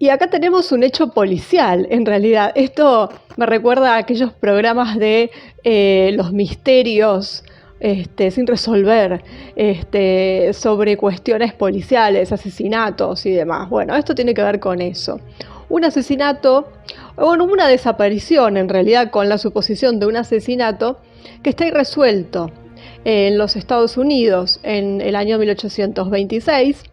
Y acá tenemos un hecho policial, en realidad. Esto me recuerda a aquellos programas de los misterios sin resolver, sobre cuestiones policiales, asesinatos y demás. Bueno, esto tiene que ver con eso. Un asesinato, bueno, una desaparición en realidad, con la suposición de un asesinato que está irresuelto en los Estados Unidos en el año 1826.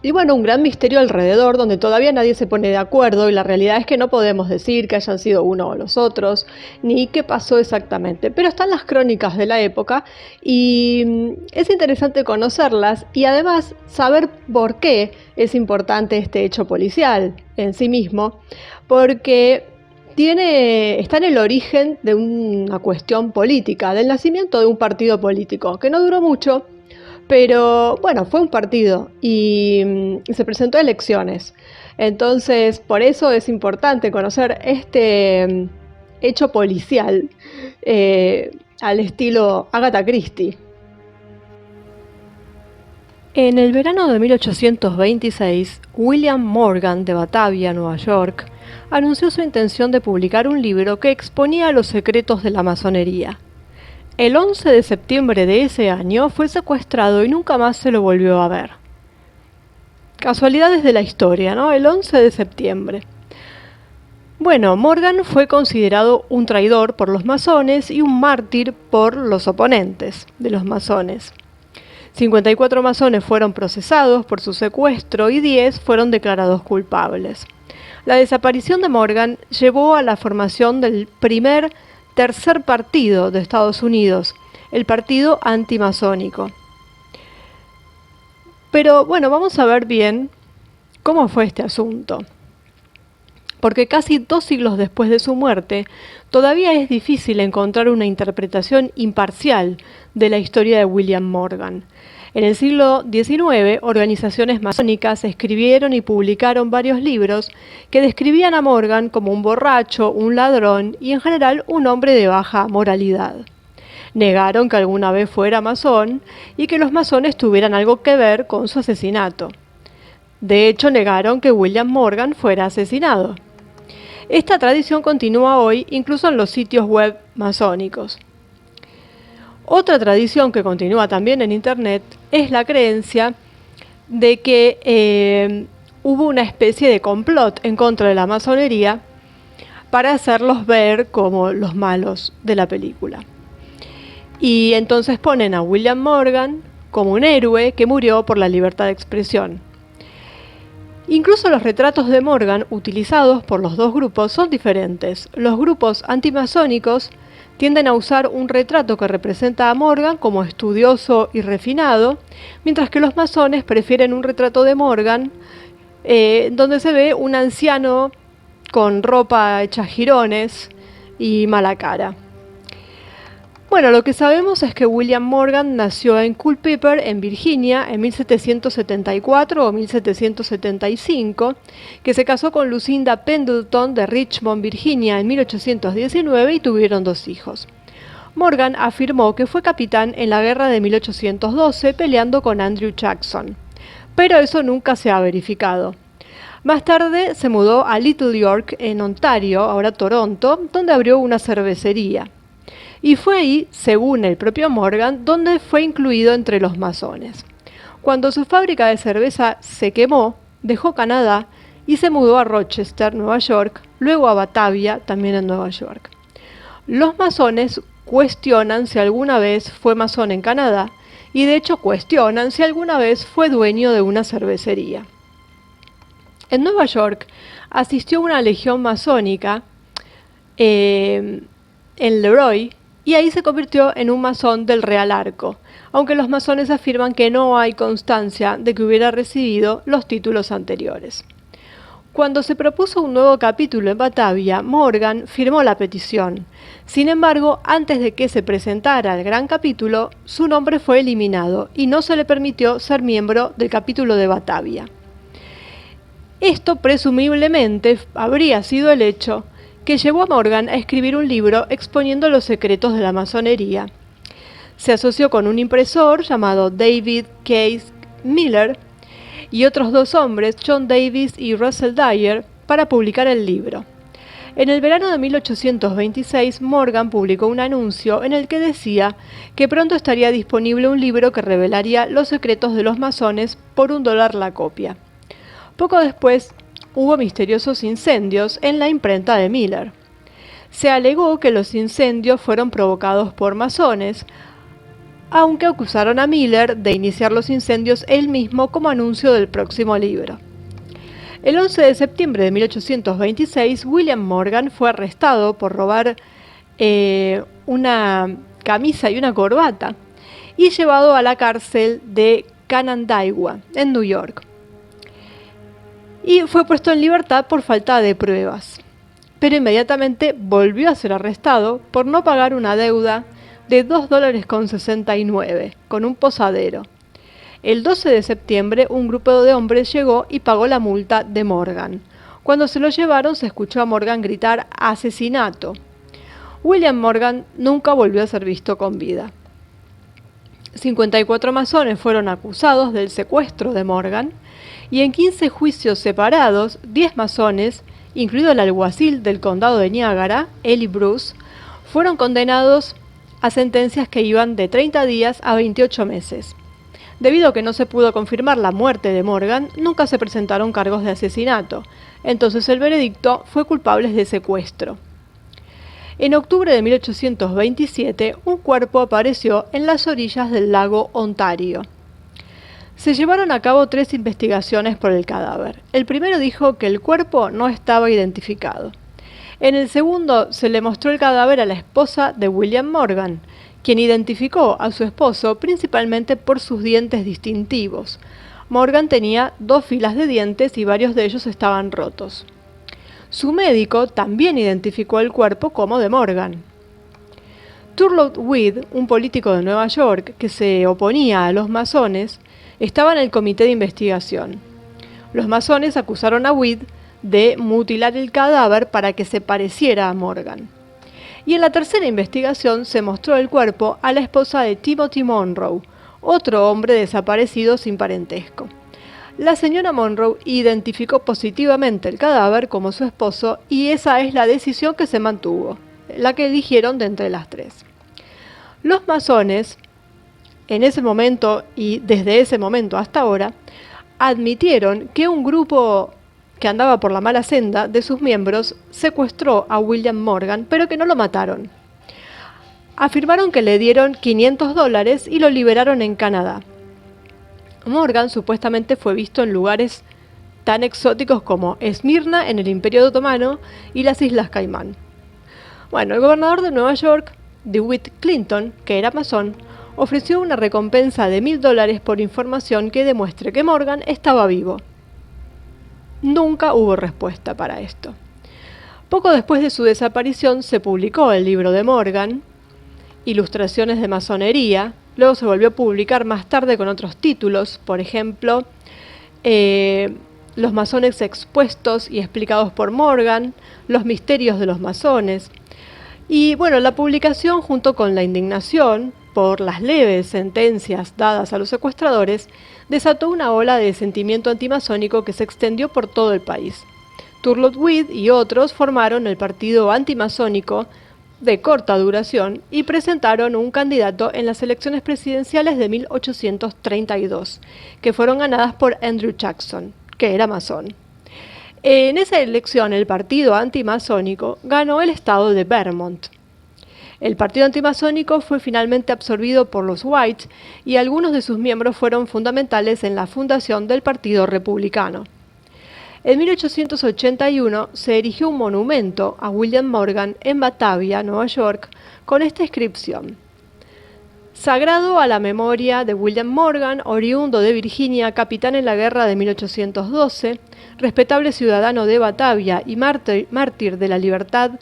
Y bueno, un gran misterio alrededor donde todavía nadie se pone de acuerdo, y la realidad es que no podemos decir que hayan sido uno o los otros, ni qué pasó exactamente. Pero están las crónicas de la época y es interesante conocerlas y además saber por qué es importante este hecho policial en sí mismo, porque está en el origen de una cuestión política, del nacimiento de un partido político, que no duró mucho. Pero bueno, fue un partido y se presentó a elecciones. Entonces, por eso es importante conocer este hecho policial al estilo Agatha Christie. En el verano de 1826, William Morgan de Batavia, Nueva York, anunció su intención de publicar un libro que exponía los secretos de la masonería. El 11 de septiembre de ese año fue secuestrado y nunca más se lo volvió a ver. Casualidades de la historia, ¿no? El 11 de septiembre. Bueno, Morgan fue considerado un traidor por los masones y un mártir por los oponentes de los masones. 54 masones fueron procesados por su secuestro y 10 fueron declarados culpables. La desaparición de Morgan llevó a la formación del tercer partido de Estados Unidos, el partido antimasónico. Pero bueno, vamos a ver bien cómo fue este asunto. Porque casi 2 siglos después de su muerte, todavía es difícil encontrar una interpretación imparcial de la historia de William Morgan. En el siglo XIX, organizaciones masónicas escribieron y publicaron varios libros que describían a Morgan como un borracho, un ladrón y en general un hombre de baja moralidad. Negaron que alguna vez fuera masón y que los masones tuvieran algo que ver con su asesinato. De hecho, negaron que William Morgan fuera asesinado. Esta tradición continúa hoy incluso en los sitios web masónicos. Otra tradición que continúa también en Internet es la creencia de que hubo una especie de complot en contra de la masonería para hacerlos ver como los malos de la película. Y entonces ponen a William Morgan como un héroe que murió por la libertad de expresión. Incluso los retratos de Morgan utilizados por los dos grupos son diferentes. Los grupos antimasónicos tienden a usar un retrato que representa a Morgan como estudioso y refinado, mientras que los masones prefieren un retrato de Morgan donde se ve un anciano con ropa hecha jirones y mala cara. Bueno, lo que sabemos es que William Morgan nació en Culpeper, en Virginia, en 1774 o 1775, que se casó con Lucinda Pendleton de Richmond, Virginia, en 1819 y tuvieron 2 hijos. Morgan afirmó que fue capitán en la guerra de 1812 peleando con Andrew Jackson, pero eso nunca se ha verificado. Más tarde se mudó a Little York, en Ontario, ahora Toronto, donde abrió una cervecería. Y fue ahí, según el propio Morgan, donde fue incluido entre los masones. Cuando su fábrica de cerveza se quemó, dejó Canadá y se mudó a Rochester, Nueva York, luego a Batavia, también en Nueva York. Los masones cuestionan si alguna vez fue masón en Canadá y de hecho cuestionan si alguna vez fue dueño de una cervecería. En Nueva York asistió a una legión masónica en Leroy, y ahí se convirtió en un masón del Real Arco, aunque los masones afirman que no hay constancia de que hubiera recibido los títulos anteriores. Cuando se propuso un nuevo capítulo en Batavia, Morgan firmó la petición. Sin embargo, antes de que se presentara el gran capítulo, su nombre fue eliminado y no se le permitió ser miembro del capítulo de Batavia. Esto presumiblemente habría sido el hecho que llevó a Morgan a escribir un libro exponiendo los secretos de la masonería. Se asoció con un impresor llamado David Case Miller y otros 2 hombres, John Davis y Russell Dyer, para publicar el libro. En el verano de 1826, Morgan publicó un anuncio en el que decía que pronto estaría disponible un libro que revelaría los secretos de los masones por $1 la copia. Poco después, hubo misteriosos incendios en la imprenta de Miller. Se alegó que los incendios fueron provocados por masones, aunque acusaron a Miller de iniciar los incendios él mismo como anuncio del próximo libro. El 11 de septiembre de 1826, William Morgan fue arrestado por robar una camisa y una corbata y llevado a la cárcel de Canandaigua, en New York. Y fue puesto en libertad por falta de pruebas, pero inmediatamente volvió a ser arrestado por no pagar una deuda de $2.69 con un posadero. El 12 de septiembre, un grupo de hombres llegó y pagó la multa de Morgan. Cuando se lo llevaron, se escuchó a Morgan gritar «asesinato». William Morgan nunca volvió a ser visto con vida. 54 masones fueron acusados del secuestro de Morgan, y en 15 juicios separados, 10 masones, incluido el alguacil del condado de Niágara, Eli Bruce, fueron condenados a sentencias que iban de 30 días a 28 meses. Debido a que no se pudo confirmar la muerte de Morgan, nunca se presentaron cargos de asesinato. Entonces el veredicto fue culpables de secuestro. En octubre de 1827, un cuerpo apareció en las orillas del lago Ontario. Se llevaron a cabo 3 investigaciones por el cadáver. El primero dijo que el cuerpo no estaba identificado. En el segundo, se le mostró el cadáver a la esposa de William Morgan, quien identificó a su esposo principalmente por sus dientes distintivos. Morgan tenía 2 filas de dientes y varios de ellos estaban rotos. Su médico también identificó el cuerpo como de Morgan. Turlough Weed, un político de Nueva York que se oponía a los masones, estaba en el comité de investigación. Los masones acusaron a Weed de mutilar el cadáver para que se pareciera a Morgan. Y en la tercera investigación se mostró el cuerpo a la esposa de Timothy Monroe, otro hombre desaparecido sin parentesco. La señora Monroe identificó positivamente el cadáver como su esposo y esa es la decisión que se mantuvo, la que eligieron de entre las 3. Los masones, en ese momento y desde ese momento hasta ahora, admitieron que un grupo que andaba por la mala senda de sus miembros secuestró a William Morgan, pero que no lo mataron. Afirmaron que le dieron $500 y lo liberaron en Canadá. Morgan supuestamente fue visto en lugares tan exóticos como Esmirna en el Imperio Otomano y las Islas Caimán. Bueno, el gobernador de Nueva York, DeWitt Clinton, que era masón, ofreció una recompensa de $1,000 por información que demuestre que Morgan estaba vivo. Nunca hubo respuesta para esto. Poco después de su desaparición se publicó el libro de Morgan, Ilustraciones de Masonería. Luego se volvió a publicar más tarde con otros títulos, por ejemplo, Los masones expuestos y explicados por Morgan, Los misterios de los masones. Y bueno, la publicación, junto con la indignación por las leves sentencias dadas a los secuestradores, desató una ola de sentimiento antimasónico que se extendió por todo el país. Turlough Weed y otros formaron el partido antimasónico de corta duración y presentaron un candidato en las elecciones presidenciales de 1832, que fueron ganadas por Andrew Jackson, que era masón. En esa elección, el partido antimasónico ganó el estado de Vermont. El partido antimasónico fue finalmente absorbido por los White y algunos de sus miembros fueron fundamentales en la fundación del Partido Republicano. En 1881 se erigió un monumento a William Morgan en Batavia, Nueva York, con esta inscripción: Sagrado a la memoria de William Morgan, oriundo de Virginia, capitán en la guerra de 1812, respetable ciudadano de Batavia y mártir de la libertad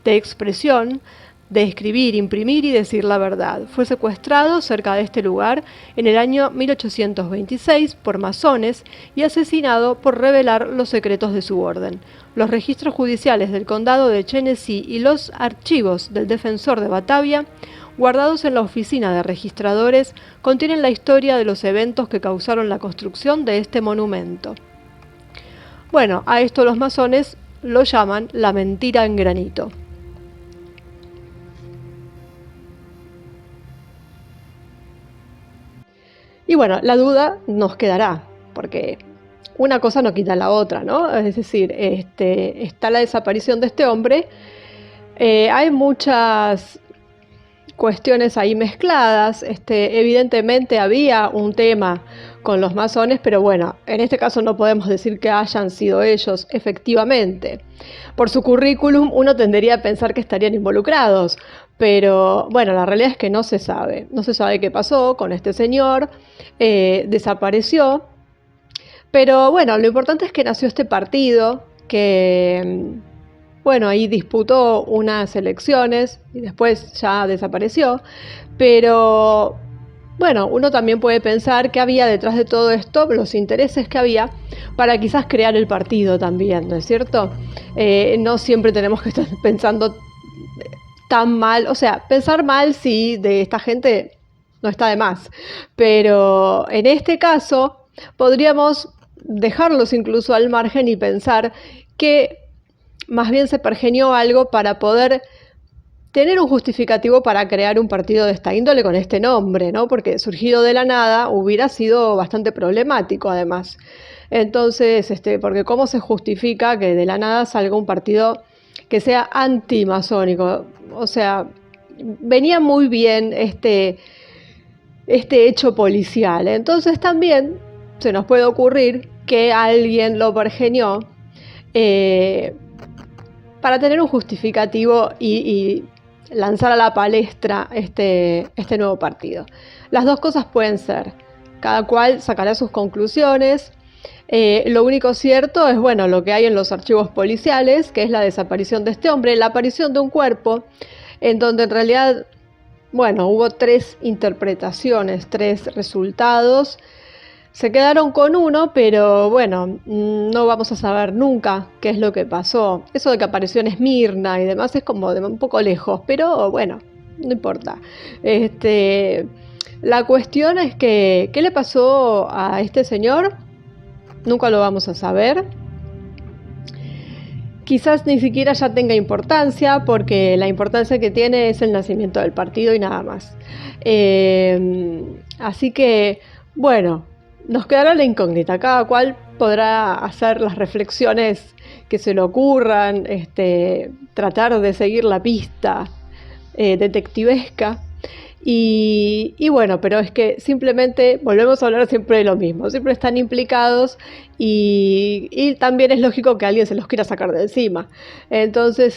de expresión, de escribir, imprimir y decir la verdad. Fue secuestrado cerca de este lugar en el año 1826 por masones y asesinado por revelar los secretos de su orden. Los registros judiciales del condado de Genesee y los archivos del defensor de Batavia guardados en la oficina de registradores, contienen la historia de los eventos que causaron la construcción de este monumento. Bueno, a esto los masones lo llaman la mentira en granito. Y bueno, la duda nos quedará, porque una cosa no quita la otra, ¿no? Es decir, está la desaparición de este hombre. Hay muchas cuestiones ahí mezcladas. Evidentemente había un tema con los masones, pero bueno, en este caso no podemos decir que hayan sido ellos efectivamente. Por su currículum uno tendería a pensar que estarían involucrados, pero bueno, la realidad es que no se sabe. No se sabe qué pasó con este señor, desapareció, pero bueno, lo importante es que nació este partido que, bueno, ahí disputó unas elecciones y después ya desapareció, pero bueno, uno también puede pensar que había detrás de todo esto, los intereses que había para quizás crear el partido también, ¿no es cierto? No siempre tenemos que estar pensando tan mal, o sea, pensar mal sí de esta gente no está de más, pero en este caso podríamos dejarlos incluso al margen y pensar que más bien se pergenió algo para poder tener un justificativo para crear un partido de esta índole con este nombre, ¿no? Porque surgido de la nada hubiera sido bastante problemático además. Entonces, porque ¿cómo se justifica que de la nada salga un partido que sea antimasónico? O sea, venía muy bien este hecho policial. Entonces también se nos puede ocurrir que alguien lo pergenió para tener un justificativo y lanzar a la palestra este nuevo partido. Las dos cosas pueden ser. Cada cual sacará sus conclusiones. Lo único cierto es, bueno, lo que hay en los archivos policiales, que es la desaparición de este hombre, la aparición de un cuerpo, en donde en realidad, bueno, hubo 3 interpretaciones, 3 resultados. Se quedaron con uno, pero bueno, no vamos a saber nunca qué es lo que pasó. Eso de que apareció en Esmirna y demás es como de un poco lejos, pero bueno, no importa. La cuestión es que, ¿qué le pasó a este señor? Nunca lo vamos a saber. Quizás ni siquiera ya tenga importancia, porque la importancia que tiene es el nacimiento del partido y nada más. Así que, bueno, nos quedará la incógnita. Cada cual podrá hacer las reflexiones que se le ocurran, tratar de seguir la pista detectivesca. Y bueno, pero es que simplemente volvemos a hablar siempre de lo mismo, siempre están implicados y también es lógico que alguien se los quiera sacar de encima. Entonces,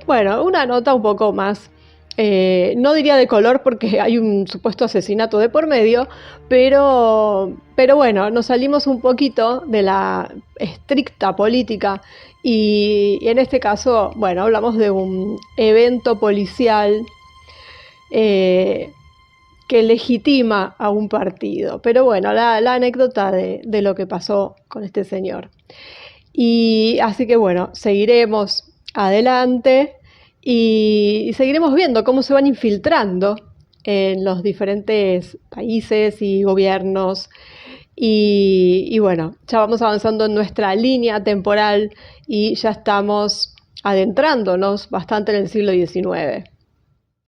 bueno, una nota un poco más, no diría de color porque hay un supuesto asesinato de por medio, pero bueno, nos salimos un poquito de la estricta política y en este caso, bueno, hablamos de un evento policial que legitima a un partido. Pero bueno, la anécdota de lo que pasó con este señor. Y así que bueno, seguiremos adelante y seguiremos viendo cómo se van infiltrando en los diferentes países y gobiernos. Y bueno, ya vamos avanzando en nuestra línea temporal y ya estamos adentrándonos bastante en el siglo XIX.